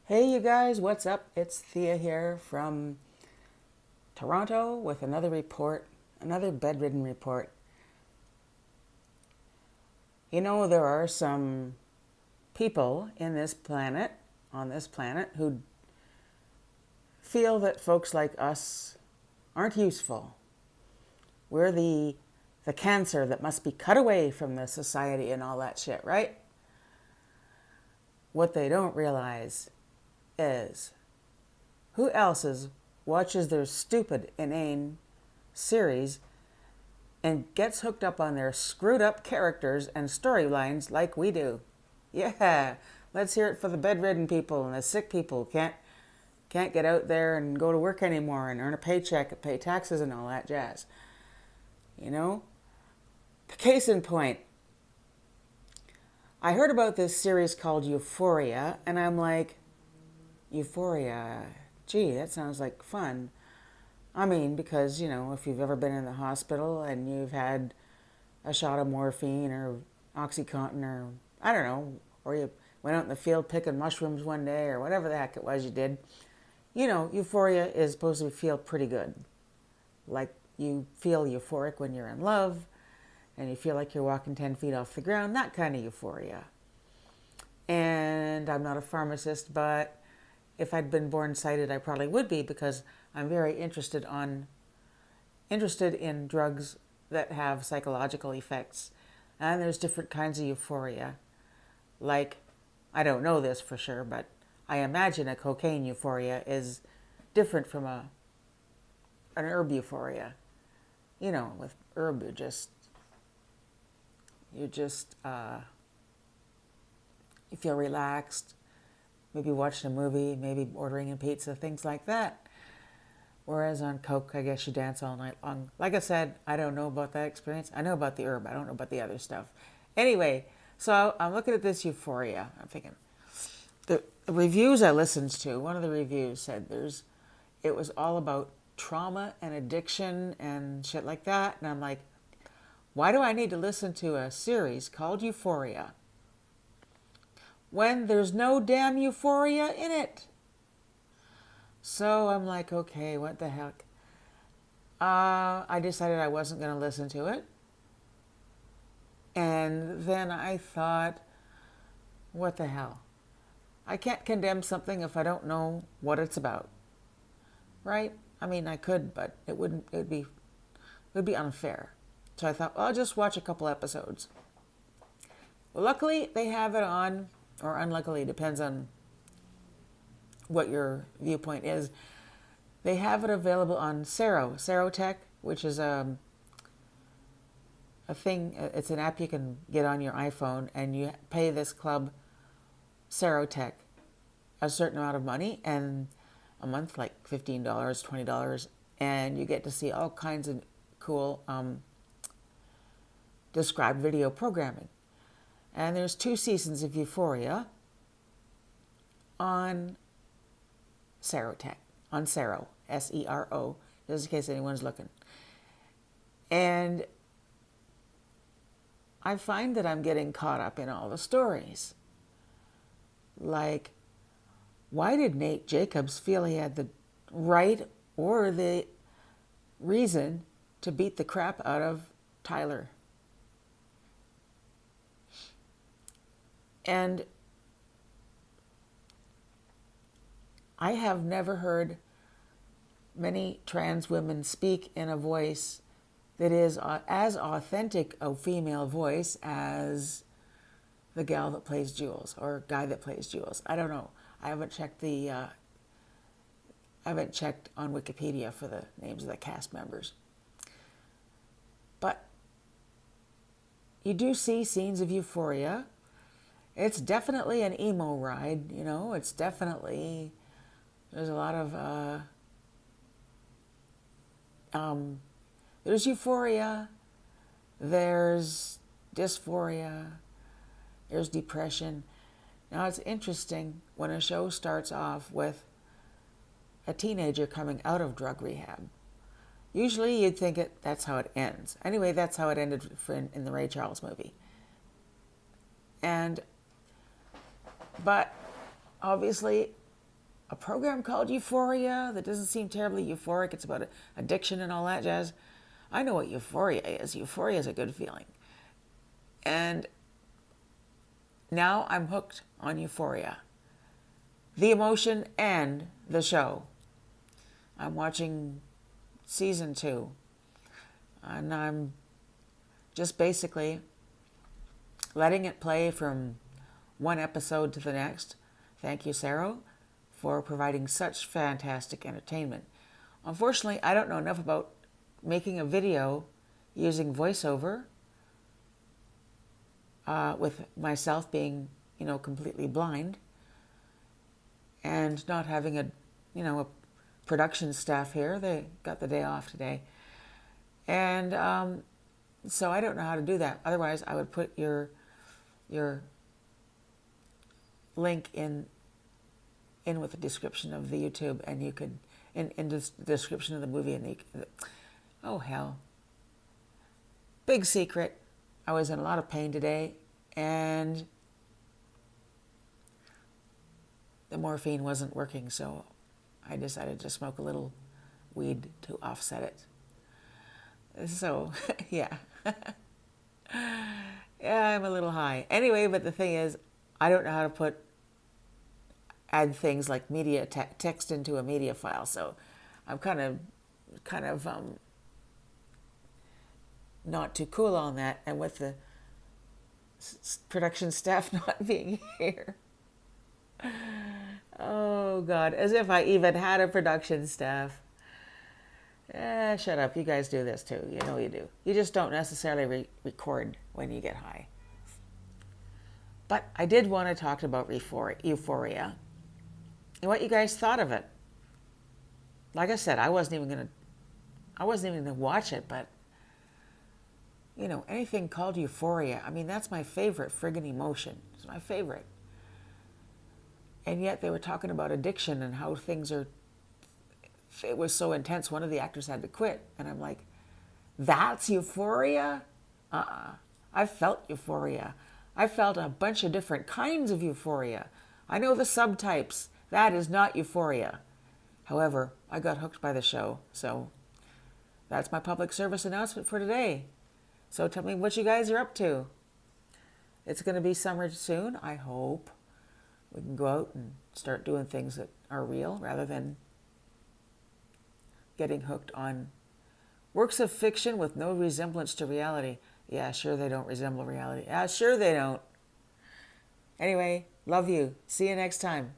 Hey, you guys, what's up? It's Thea here from Toronto with another report, another bedridden report. You know, there are some people on this planet, who feel that folks like us aren't useful. We're the cancer that must be cut away from the society and all that shit, right? What they don't realize is who else watches their stupid, inane series and gets hooked up on their screwed up characters and storylines like we do. Yeah, let's hear it for the bedridden people and the sick people can't get out there and go to work anymore and earn a paycheck and pay taxes and all that jazz. You know? Case in point, I heard about this series called Euphoria, and I'm like, Euphoria, gee, that sounds like fun. I mean, because, if you've ever been in the hospital and you've had a shot of morphine or Oxycontin or, I don't know, or you went out in the field picking mushrooms one day or whatever the heck it was you did, euphoria is supposed to feel pretty good. Like you feel euphoric when you're in love and you feel like you're walking 10 feet off the ground, that kind of euphoria. And I'm not a pharmacist, but if I'd been born sighted, I probably would be, because I'm very interested in drugs that have psychological effects. And there's different kinds of euphoria. Like, I don't know this for sure, but I imagine a cocaine euphoria is different from an herb euphoria. With herb, you feel relaxed, maybe watching a movie, maybe ordering a pizza, things like that. Whereas on coke, I guess you dance all night long. Like I said, I don't know about that experience. I know about the herb. I don't know about the other stuff. Anyway, so I'm looking at this euphoria. I'm thinking, the reviews I listened to, one of the reviews said it was all about trauma and addiction and shit like that. And I'm like, why do I need to listen to a series called Euphoria when there's no damn euphoria in it? So I'm like, okay, what the heck? I decided I wasn't going to listen to it. And then I thought, what the hell? I can't condemn something if I don't know what it's about. Right? I mean, I could, but it would be unfair. So I thought, well, I'll just watch a couple episodes. Well, luckily they have it on, or unluckily, depends on what your viewpoint is. They have it available on Serotech, which is a thing. It's an app you can get on your iPhone, and you pay this club, Serotech, a certain amount of money, and a month, like $15, $20, and you get to see all kinds of cool described video programming. And there's 2 seasons of Euphoria on Serotech, on Sero, Sero, just in case anyone's looking. And I find that I'm getting caught up in all the stories. Like, why did Nate Jacobs feel he had the right or the reason to beat the crap out of Tyler? And I have never heard many trans women speak in a voice that is as authentic a female voice as the gal that plays Jules, or guy that plays Jules. I don't know. I haven't checked on Wikipedia for the names of the cast members. But you do see scenes of Euphoria. It's definitely an emo ride, It's definitely, there's a lot of there's euphoria, there's dysphoria, there's depression. Now, it's interesting when a show starts off with a teenager coming out of drug rehab. Usually you'd think that's how it ends. Anyway, that's how it ended in the Ray Charles movie. But obviously a program called Euphoria that doesn't seem terribly euphoric. It's about addiction and all that jazz. I know what euphoria is. Euphoria is a good feeling. And now I'm hooked on Euphoria. The emotion and the show. I'm watching season 2. And I'm just basically letting it play from one episode to the next. Thank you, Sarah, for providing such fantastic entertainment. Unfortunately, I don't know enough about making a video using voiceover with myself being, completely blind and not having a production staff here. They got the day off today. And so I don't know how to do that. Otherwise, I would put your link in with the description of the YouTube, and you could in the description of the movie, and oh hell. Big secret. I was in a lot of pain today, and the morphine wasn't working, so I decided to smoke a little weed to offset it. So, yeah. Yeah, I'm a little high. Anyway, but the thing is, I don't know how to add things like media text into a media file, so I'm kind of not too cool on that, and with the production staff not being here. Oh God, as if I even had a production staff. Shut up, you guys do this too. You know you do. You just don't necessarily record when you get high. But I did want to talk about Euphoria and what you guys thought of it. Like I said, I wasn't even gonna watch it, but anything called Euphoria, I mean, that's my favorite friggin' emotion. It's my favorite. And yet they were talking about addiction and how it was so intense, one of the actors had to quit. And I'm like, that's Euphoria? I felt Euphoria. I felt a bunch of different kinds of Euphoria. I know the subtypes. That is not Euphoria. However, I got hooked by the show, so that's my public service announcement for today. So tell me what you guys are up to. It's going to be summer soon, I hope. We can go out and start doing things that are real rather than getting hooked on works of fiction with no resemblance to reality. Yeah, sure they don't resemble reality. Yeah, sure they don't. Anyway, love you. See you next time.